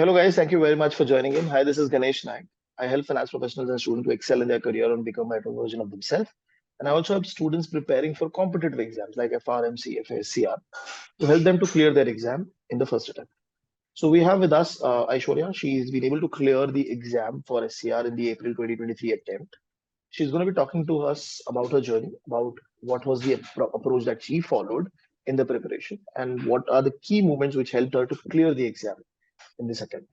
Hello, guys. Thank you very much for joining in. Hi, this is Ganesh Naik. I help finance professionals and students to excel in their career and become a better version of themselves. And I also help students preparing for competitive exams like FRM, CFA, SCR to help them to clear their exam in the first attempt. So we have with us Aishwarya. She's been able to clear the exam for SCR in the April 2023 attempt. She's going to be talking to us about her journey, about what was the approach that she followed in the preparation, and what are the key moments which helped her to clear the exam in this attempt.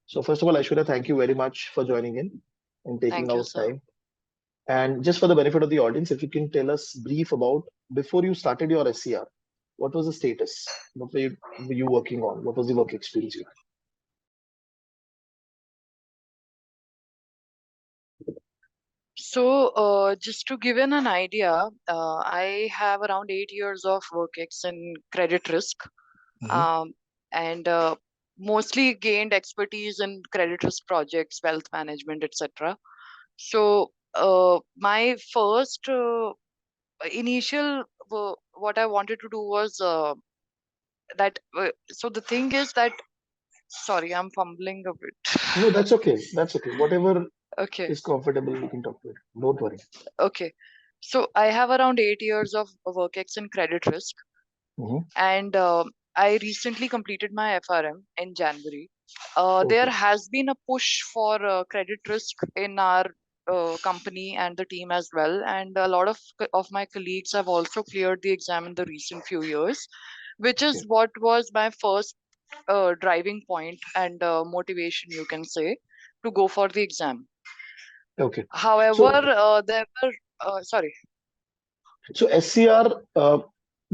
So first of all, Aishwarya, thank you very much for joining in and taking Thank you, out sir. time. And just for the benefit of the audience, if you can tell us brief about before you started your SCR, what was the status? What were you working on? What was the work experience you So, just to give an idea, I have around 8 years of work ex in credit risk, had? um, and mostly gained expertise in credit risk projects, wealth management, etc. So, my first initial what I wanted to do was that. So the thing is that, sorry, I'm fumbling a No, bit. that's okay. That's okay. Whatever Okay. is comfortable, we can talk to it. Don't worry. Okay. So I have around 8 years of work ex in credit risk, Hmm. and I recently completed my FRM in January. There Okay. has been a push for credit risk in our company and the team as well, and a lot of my colleagues have also cleared the exam in the recent few years, which Okay. is what was my first driving point and motivation, you can say, to go for the exam. Okay. However, So, there were sorry. so SCR,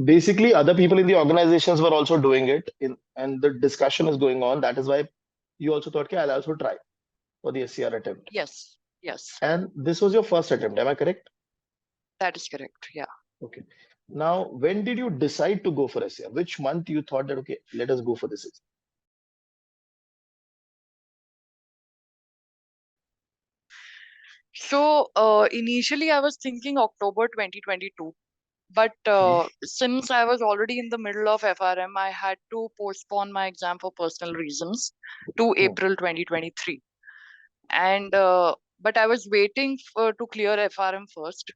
basically other people in the organizations were also doing it and the discussion is going on. That is why you also thought, okay, I'll also try for the SCR attempt. Yes, yes, And this was your first attempt, am I correct? that is correct. Yeah. Okay. Now, when did you decide to go for SCR? Which month you thought that, okay, let us go for this? So initially, I was thinking October 2022, but Hmm. since I was already in the middle of FRM, I had to postpone my exam for personal reasons to Hmm. April 2023. And but I was waiting to clear FRM first.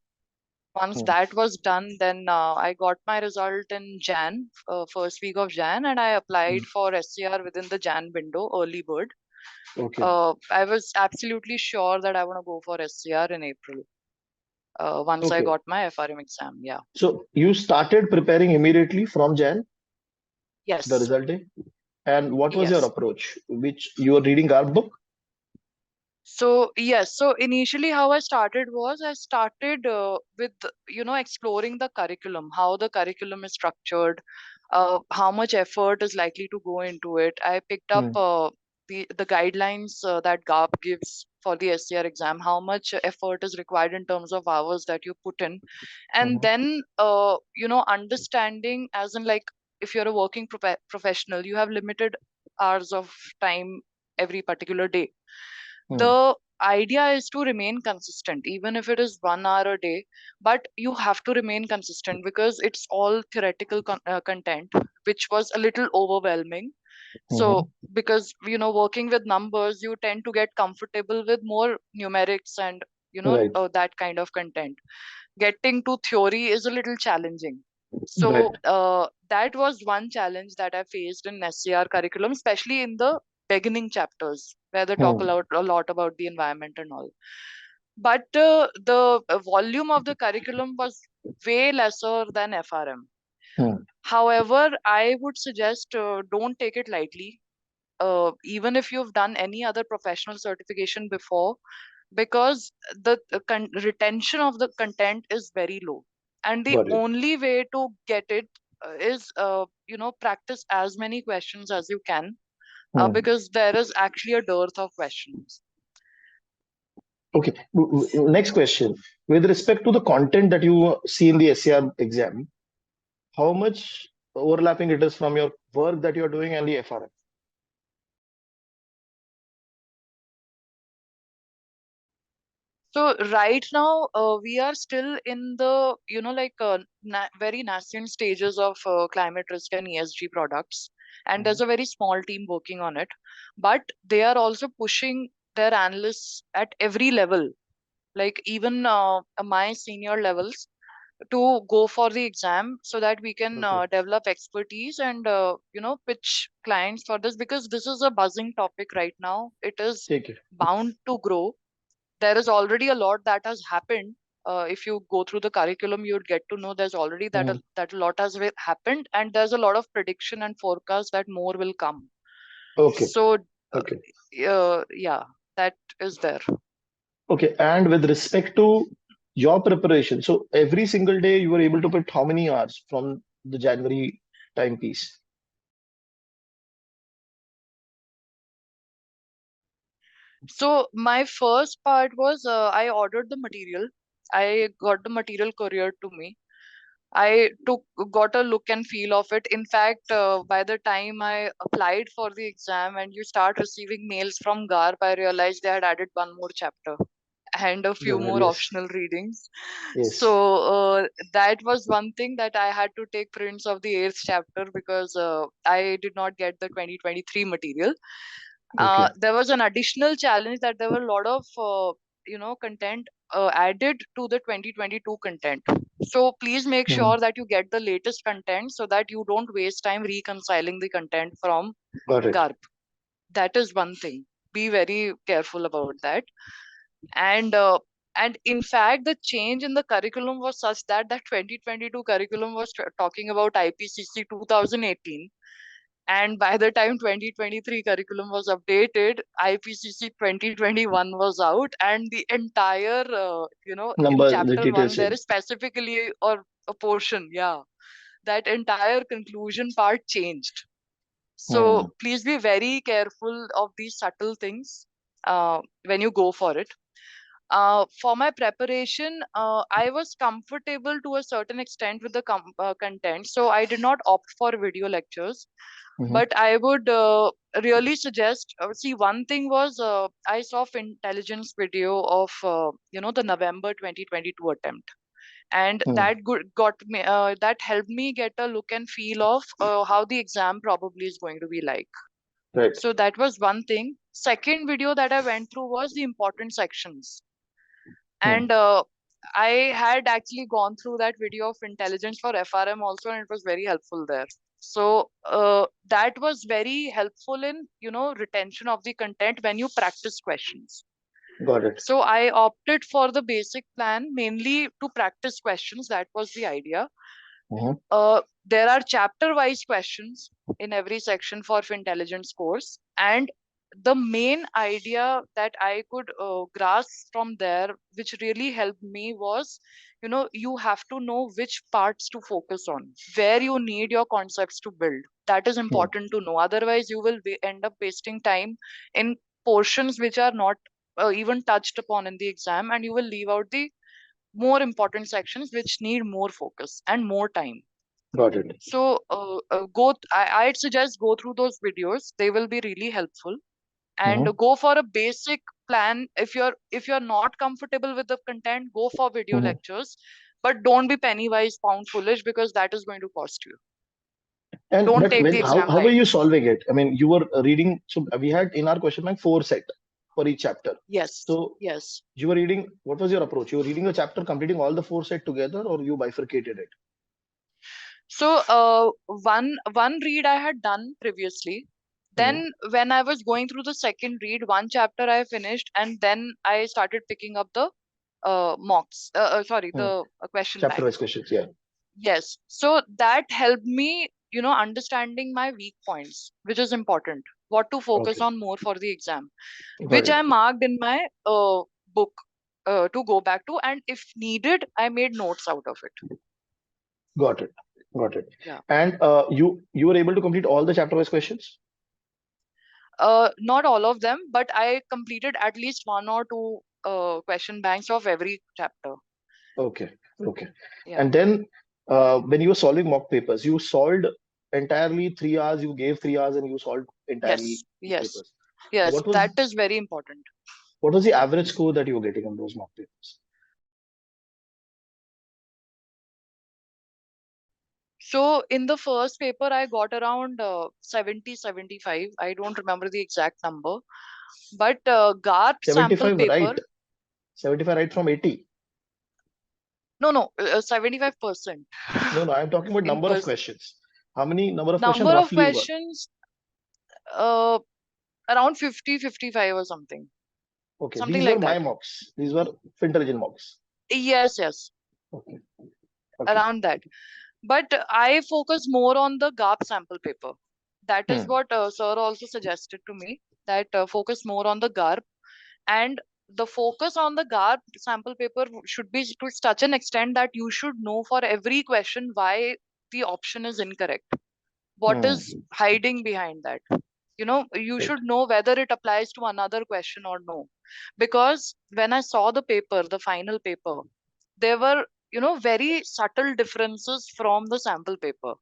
Once Hmm. that was done, then I got my result in Jan, first week of Jan, and I Hmm. applied for SCR within the Jan window, early bird. Okay. I was absolutely sure that I want to go for SCR in April. Once I Okay. got my FRM exam, yeah. So you started preparing immediately from Jan, the Yes, result day. And what was your yes. approach? Which you were reading our book? So yes, so initially how I started was I started with exploring the curriculum, how the curriculum is structured, how much effort is likely to go into it. I picked up Hmm. the guidelines that GAP gives for the SCR exam, how much effort is required in terms of hours that you put in, and Hmm. then understanding, as in, like, if you're a working professional, you have limited hours of time every particular day. Hmm. The idea is to remain consistent, even if it is 1 hour a day, but you have to remain consistent because it's all theoretical content, which was a little overwhelming. So Hmm. because working with numbers, you tend to get comfortable with more numerics and Right. that kind of content. Getting to theory is a little challenging. So Right. that was one challenge that I faced in SCR curriculum, especially in the beginning chapters where they talk Hmm. a lot about the environment and all. But the volume of the curriculum was way lesser than FRM. Hmm. However, I would suggest don't take it lightly. Even if you've done any other professional certification before, because the retention of the content is very low, and the Got it. only way to get it is practice as many questions as you can, Hmm. because there is actually a dearth of questions. Okay. Next question. With respect to the content that you see in the SCR exam, how much overlapping it is from your work that you're doing and the FRM? So right now, we are still in the very nascent stages of climate risk and ESG products. and there's a very small team working on it. But they are also pushing their analysts at every level, like even my senior levels, to go for the exam so that we can Okay. develop expertise and pitch clients for this, because this is a buzzing topic right now. It is Take it. bound to grow. There is already a lot that has happened. If you go through the curriculum, you'd get to know there's already Mhm. that a lot has happened, and there's a lot of prediction and forecast that more will come. Okay. So Okay. yeah, that is there. Okay. And with respect to your preparation, so every single day you were able to put how many hours from the January timepiece? So my first part was I ordered the material. I got the material couriered to me. I got a look and feel of it. In fact, by the time I applied for the exam and you start receiving mails from GARP, I realized they had added one more chapter and a few Good. more Yes. optional readings. So Yes. that was one thing, that I had to take prints of the eighth chapter because I did not get the 2023 material. Okay. There was an additional challenge that there were a lot of content added to the 2022 content. So please make Mhm. sure that you get the latest content so that you don't waste time reconciling the content from Got it. GARP. That is one thing. Be very careful about that. And in fact, the change in the curriculum was such that that 2022 curriculum was talking about IPCC 2018, and by the time 2023 curriculum was updated, IPCC 2021 was out, and the entire, in Number, the chapter details one, there change. is specifically or a portion, yeah, that entire conclusion part changed. Hmm. So please be very careful of these subtle things when you go for it. For my preparation, I was comfortable to a certain extent with the content, so I did not opt for video lectures. Mhm. But I would really suggest. See, one thing was I saw Fintelligents video of the November 2022 attempt, and Hmm. that got me. That helped me get a look and feel of how the exam probably is going to be like. Right. So that was one thing. Second video that I went through was the important sections, Hmm. and I had actually gone through that video of Intelligence for FRM also, and it was very helpful there. So that was very helpful in retention of the content when you practice questions. Got it. So I opted for the basic plan mainly to practice questions. That was the idea. Mhm. There are chapter wise questions in every section for Fintelligence course, and the main idea that I could grasp from there, which really helped me, was you have to know which parts to focus on, where you need your concepts to build. That is Hmm. important to know. Otherwise, you will end up wasting time in portions which are not even touched upon in the exam, and you will leave out the more important sections which need more focus and more time. Got it. So I'd suggest go through those videos. They will be really helpful, and Mhm. go for a basic plan. If you're not comfortable with the content, go for video Mhm. lectures, but don't be penny wise pound foolish, because that is going to cost you. And Don't but take the when exam how were you lightly. solving it? I mean, you were reading. So we had in our question bank four set for each chapter. Yes, So yes. you were reading. What was your approach? You were reading a chapter, completing all the four set together, or you bifurcated it? So one read I had done previously. Mhm. Then when I was going through the second read, one chapter I finished, and then I started picking up the mocks. Sorry, Mhm. the question Chapter bank. wise questions. Yeah. Yes. So that helped me, understanding my weak points, which is important. What to focus Okay. on more for the exam, Got which it. I marked in my book to go back to, and if needed, I made notes out of it. Got it. Got it. Yeah. And you were able to complete all the chapter wise questions. Not all of them, but I completed at least one or two question banks of every chapter. Okay. Okay. Yeah. And then when you were solving mock papers, you solved entirely 3 hours. You gave 3 hours, and you solved entirely Yes. mock Yes. papers. Yes. What was That is very important. what was the average score that you were getting on those mock papers? So in the first paper, I got around 70, 75. I don't remember the exact number. But GARP sample 75 paper, right. 75 right from 80. no, 75% No, no, I'm talking about in number of person. questions. How many number of questions Number of roughly were? questions, uh, around 50, 55 or something. Okay, Something these were like my that. mocks. These were Fintelligent mocks. Yes, yes, Okay, okay. around that. But I focus more on the GARP sample paper. That is Hmm. what sir also suggested to me, that focus more on the GARP. And the focus on the GARP sample paper should be to such an extent that you should know for every question why the option is incorrect. What Hmm. is hiding behind that? You Right. should know whether it applies to another question or no. Because when I saw the paper, the final paper, there were, very subtle differences from the sample paper.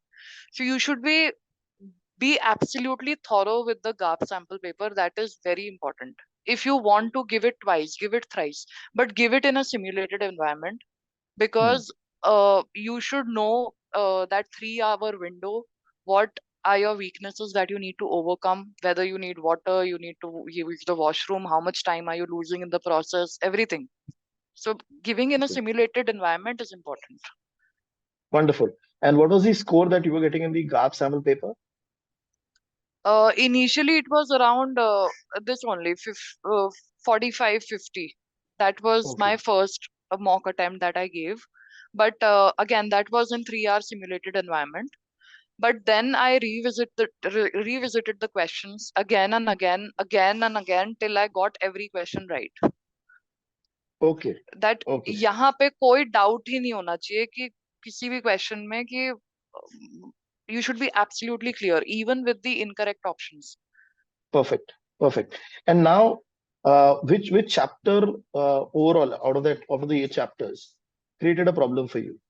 So you should be absolutely thorough with the GARP sample paper. That is very important. If you want to give it twice, give it thrice, but give it in a simulated environment, Hmm. because you should know that 3 hour window, what are your weaknesses that you need to overcome, whether you need water, you need to use the washroom, how much time are you losing in the process, everything. So giving in a Okay. simulated environment is important. Wonderful. And what was the score that you were getting in the GAP sample paper? Initially, it was around this only 45, 50. That was Okay. my first mock attempt that I gave. But again, that was in 3 hour simulated environment. But then I revisited the questions again and again and again, till I got every question right. Okay. That Okay. यहाँ पे कोई doubt ही नहीं होना चाहिए कि किसी भी question में कि you should be absolutely clear even with the incorrect options. Perfect. Perfect. And now, which chapter overall out of the 8 chapters created a problem for you?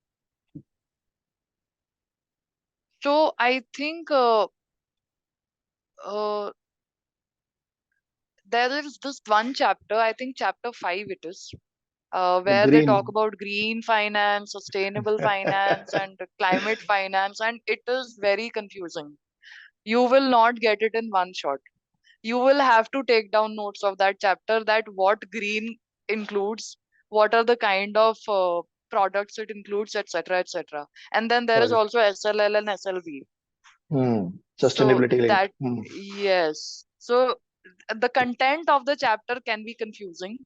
So I think uh, there is this one chapter, I think chapter 5 it is, The where they talk green. about green finance, sustainable finance, and climate finance, and it is very confusing. You will not get it in one shot. You will have to take down notes of that chapter, that what green includes, what are the kind of products it includes, etc., etc. And then there is Got also SLL and SLV. Hmm. So Sustainability linked. that, Hmm. yes. So the content of the chapter can be confusing.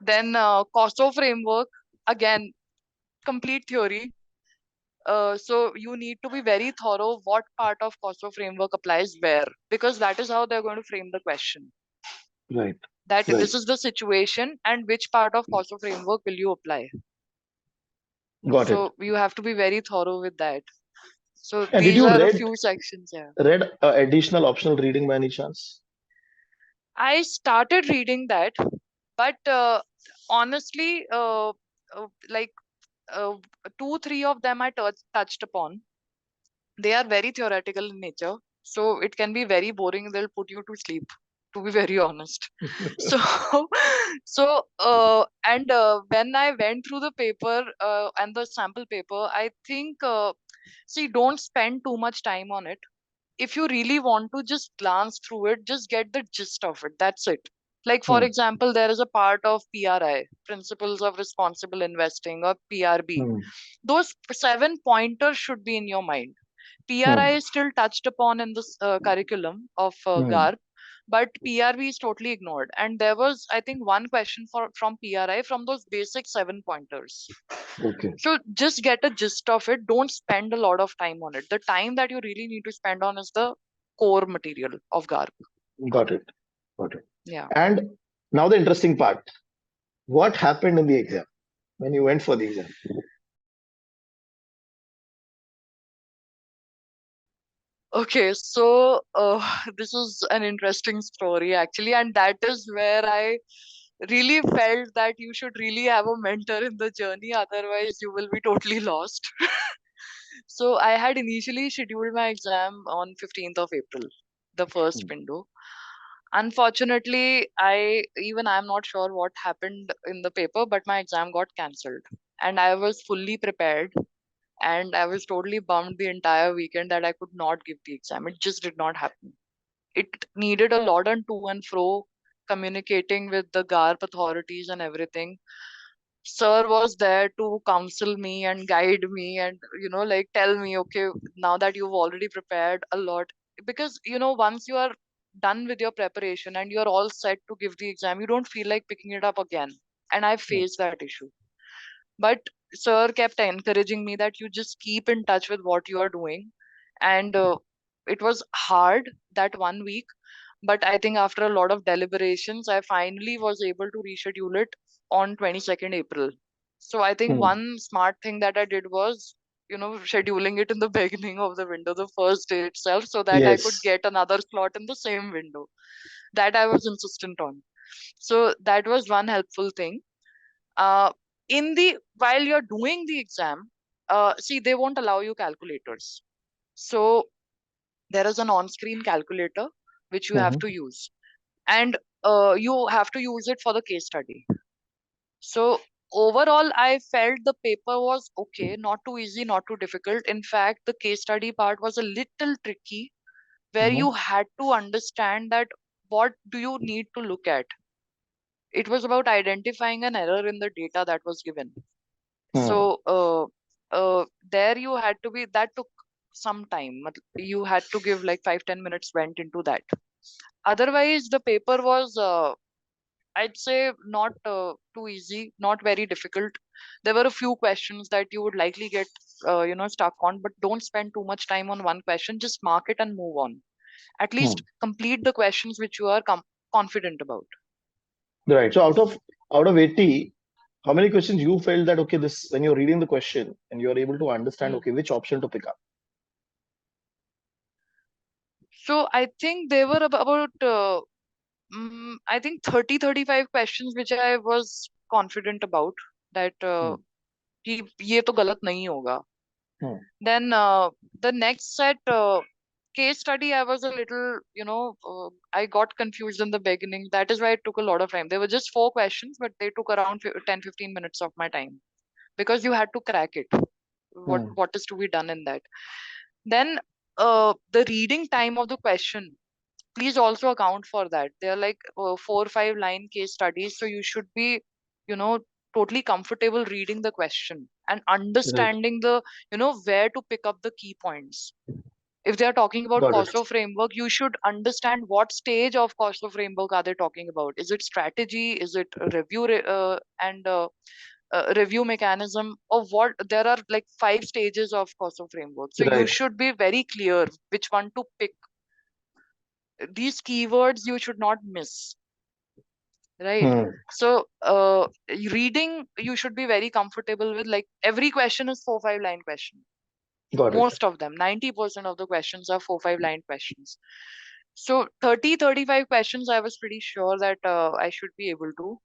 Then COSO framework, again, complete theory. So you need to be very thorough what part of COSO framework applies where, because that is how they're going to frame the question. Right. That Right. this is the situation and which part of COSO framework will you apply. Got it. So you have to be very thorough with that. So And did these you are a read few sections. Yeah. read additional optional reading by any chance? I started reading that, but honestly, like uh, two, three of them I touched upon. They are very theoretical in nature, so it can be very boring. They'll put you to sleep, to be very honest. So, and when I went through the paper and the sample paper, I think, see, don't spend too much time on it. If you really want to just glance through it, just get the gist of it. That's it. Like, for Hmm. example, there is a part of PRI, Principles of Responsible Investing, or PRB. Hmm. Those 7 pointers should be in your mind. PRI Hmm. is still touched upon in this curriculum of Hmm. GARP, but PRB is totally ignored. And there was, I think, one question from PRI from those basic 7 pointers. Okay. So just get a gist of it. Don't spend a lot of time on it. The time that you really need to spend on is the core material of GARP. Got it. Got it. Yeah. And now the interesting part. What happened in the exam when you went for the exam? Okay, so this is an interesting story actually, and that is where I really felt that you should really have a mentor in the journey, otherwise, you will be totally lost. So, I had initially scheduled my exam on 15th of April, the first Hmm. window. Unfortunately, I'm not sure what happened in the paper, but my exam got cancelled. And I was fully prepared. and I was totally bummed the entire weekend that I could not give the exam. It just did not happen. It needed a lot on to and fro, communicating with the GARP authorities and everything. Sir was there to counsel me and guide me and, like tell me, okay, now that you've already prepared a lot, because, once you are done with your preparation and you're all set to give the exam, you don't feel like picking it up again. And I Hmm. faced that issue. But sir kept encouraging me that you just keep in touch with what you are doing. And it was hard that 1 week, but I think after a lot of deliberations, I finally was able to reschedule it on 22nd April. So I think Hmm. one smart thing that I did was, scheduling it in the beginning of the window, the first day itself, so that I could Yes. get another slot in the same window. That I was insistent on. So that was one helpful thing. uh, in the while you're doing the exam, see, they won't allow you calculators. So there is an on-screen calculator which you have Hmm. to use, and you have to use it for the case study. So overall, I felt the paper was okay, not too easy, not too difficult. In fact, the case study part was a little tricky, where Hmm. you had to understand that what do you need to look at. It was about identifying an error in the data that was given. Hmm. So there you had to be, that took some time. You had to give like 5-10 minutes went into that. Otherwise, the paper was, I'd say, not too easy, not very difficult. There were a few questions that you would likely get, stuck on, but don't spend too much time on one question. Just mark it and move on. At Hmm. least complete the questions which you are confident about. Right. So out of 80, how many questions you felt that okay, this when you're reading the question and you're able to understand Hmm. okay which option to pick up? So I think there were about I think 30-35 questions which I was confident about, that Hmm. कि ये तो गलत नहीं होगा. Hmm. Then the next set, case study, I was a little, I got confused in the beginning. That is why it took a lot of time. There were just four questions, but they took around 10-15 minutes of my time, because you had to crack it. Hmm. What is to be done in that? Then the reading time of the question, please also account for that. They're like 4 or 5 line case studies, so you should be, you know totally comfortable reading the question and Right. understanding the, where to pick up the key points. If they are talking about Got it. Kosovo framework, you should understand what stage of Kosovo framework are they talking about. Is it strategy? Is it a and review mechanism? Of what? There are like 5 stages of Kosovo framework, so you Right. should be very clear which one to pick. These keywords you should not miss, right? Hmm. So reading, you should be very comfortable with, like, every question is 4-5 line question. Got it. Most of them, 90% of the questions are 4-5 line questions. So 30-35 questions I was pretty sure that I should be able to.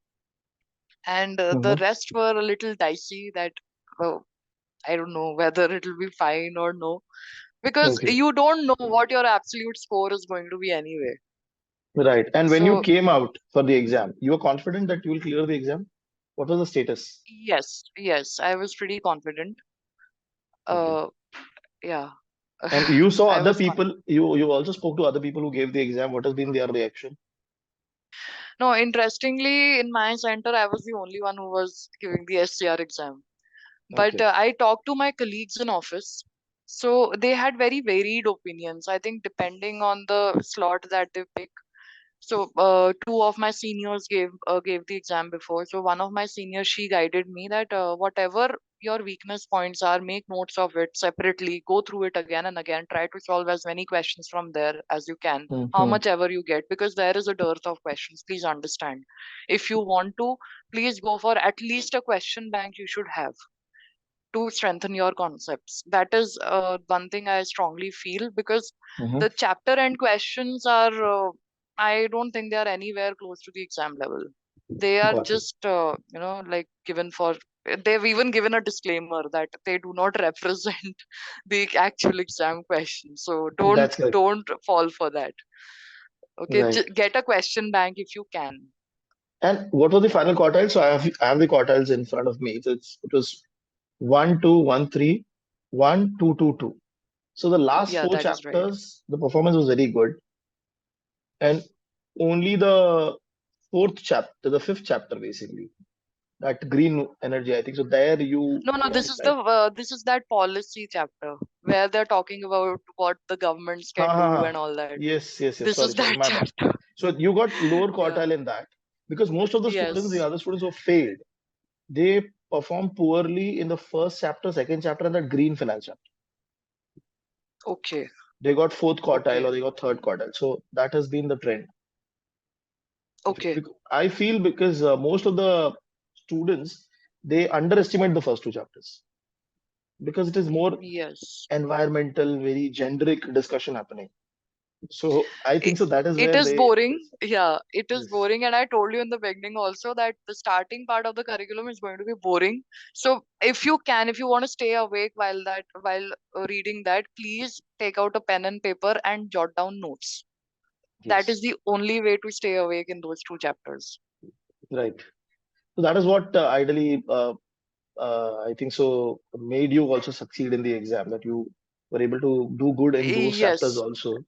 And the Hmm. rest were a little dicey, that uh, I don't know whether it'll be fine or no, because Okay. you don't know what your absolute score is going to be anyway. Right. And when you So came out for the exam, you were confident that you will clear the exam? What was the status? yes, I was pretty confident. Okay. uh yeah. And you saw I other was people, you also spoke to other people who gave the exam. What has been their reaction? No, interestingly, in my center, I was the only one who was giving the SCR exam. But Okay. I talked to my colleagues in office. So they had very varied opinions. I think depending on the slot that they pick. So two of my seniors gave the exam before. So one of my seniors, she guided me that whatever your weakness points are, make notes of it separately, go through it again and again, try to solve as many questions from there as you can, how Hmm. much ever you get, because there is a dearth of questions. Please understand. If you want to, please go for at least a question bank you should have to strengthen your concepts. That is one thing I strongly feel, because Hmm. the chapter end questions are, I don't think they are anywhere close to the exam level. They are Got it. just, like given for, they've even given a disclaimer that they do not represent the actual exam question. So That's correct. don't fall for that. Okay, Right. get a question bank if you can. And what was the final quartile? So I have the quartiles in front of me. So it was 1, 2, 1, 3. 1, 2, 2, 2. So the last Yeah, four that is right. chapters, the performance was very good, and only the fourth chapter, the fifth chapter, basically, that green energy. I think so. There you No, no, performed slightly. this is that policy chapter where they're talking about what the governments Ha can ha do ha. and all that. Yes, yes, yes. This is Sorry, sorry. that My bad. chapter. So you got lower Yeah. quartile in that because most of the students, the Yes. other students who failed, they performed poorly in the first chapter, second chapter, and that green finance chapter. Okay. They got fourth quartile Okay. or they got third quartile. So that has been the trend. Okay. I feel because most of the students they underestimate the first two chapters because it is more Yes. environmental, very generic discussion happening. So I it, think so that is it where is they boring. miss. Yeah, it is Yes, boring. And I told you in the beginning also that the starting part of the curriculum is going to be boring. So if you want to stay awake while reading that, please take out a pen and paper and jot down notes. That is yes, the only way to stay awake in those two chapters. right. So that is what ideally I think so made you also succeed in the exam that you were able to do good in those chapters Yes. also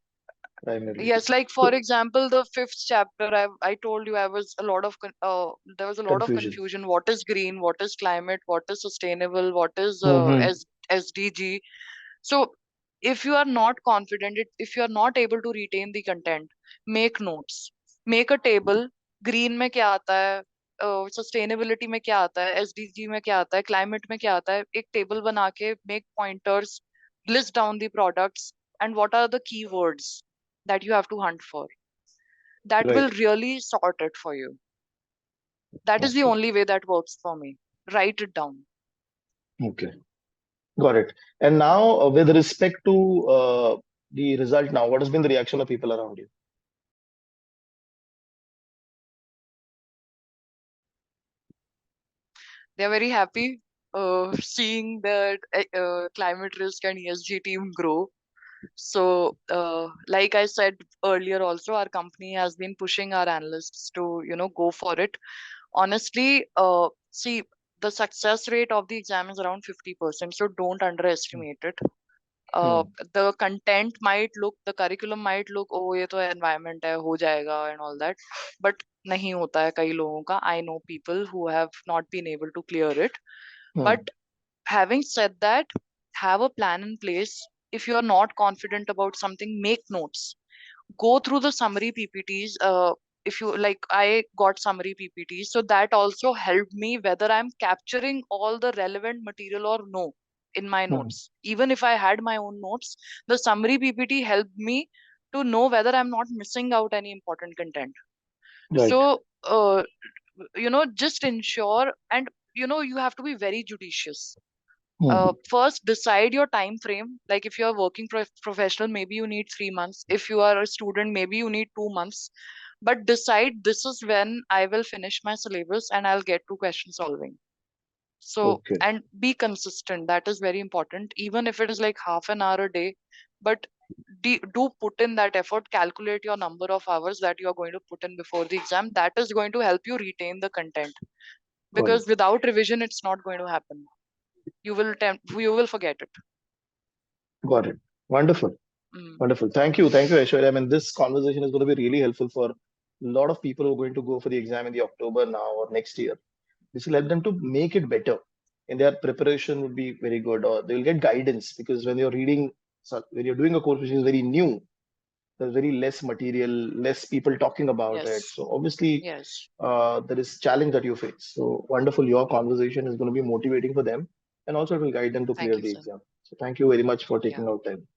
primarily. Yes, like for So example, the fifth chapter, I told you I was a lot of there was a lot of confusion. confusion. What is green? What is climate? What is sustainable? What is Hmm. SDG? So if you are not confident, if you are not able to retain the content, make notes, make a table. Green में क्या आता है, sustainability में क्या आता है, SDG में क्या आता है, climate में क्या आता है, एक table बना के make pointers, list down the products and what are the keywords that you have to hunt for. That will Right. really sort it for you. That is the Okay. only way that works for me. Write it down. Okay. Got it. And now, with respect to the result now, what has been the reaction of people around you? They are very happy seeing that climate risk and ESG team grow. So, like I said earlier, also our company has been pushing our analysts to, go for it. Honestly, see, the success rate of the exam is around 50%. So don't underestimate it. Hmm. The content might look, the curriculum might look, oh, ये तो environment है, हो जाएगा and all that. But नहीं होता है कई लोगों का. I know people who have not been able to clear it. Hmm. But having said that, have a plan in place. If you are not confident about something, make notes. Go through the summary PPTs. If you like, I got summary PPTs, so that also helped me whether I'm capturing all the relevant material or no in my Hmm. notes. Even if I had my own notes, the summary PPT helped me to know whether I'm not missing out any important content. Right. So, just ensure, and you have to be very judicious. Hmm. First decide your time frame. Like if you are working professional, maybe you need 3 months. If you are a student, maybe you need 2 months. But decide this is when I will finish my syllabus and I'll get to question solving. So, Okay. and be consistent. That is very important. Even if it is like half an hour a day, but do put in that effort. Calculate your number of hours that you are going to put in before the exam. That is going to help you retain the content, Got it. because without revision, it's not going to happen. You will forget it. Got it. Wonderful. Mm. Wonderful. Thank you. Thank you, Aishwarya. I mean, this conversation is going to be really helpful for a lot of people who are going to go for the exam in the October now or next year. This will help them to make it better. And their preparation would be very good, or they will get guidance because when you're reading, so when you're doing a course which is very new, there's very less material, less people talking about it. Yes. So obviously, Yes. there is challenge that you face. So wonderful. Your conversation is going to be motivating for them, and also it will guide them to Thank clear you, the sir. exam. So thank you very much for Yeah. taking out time.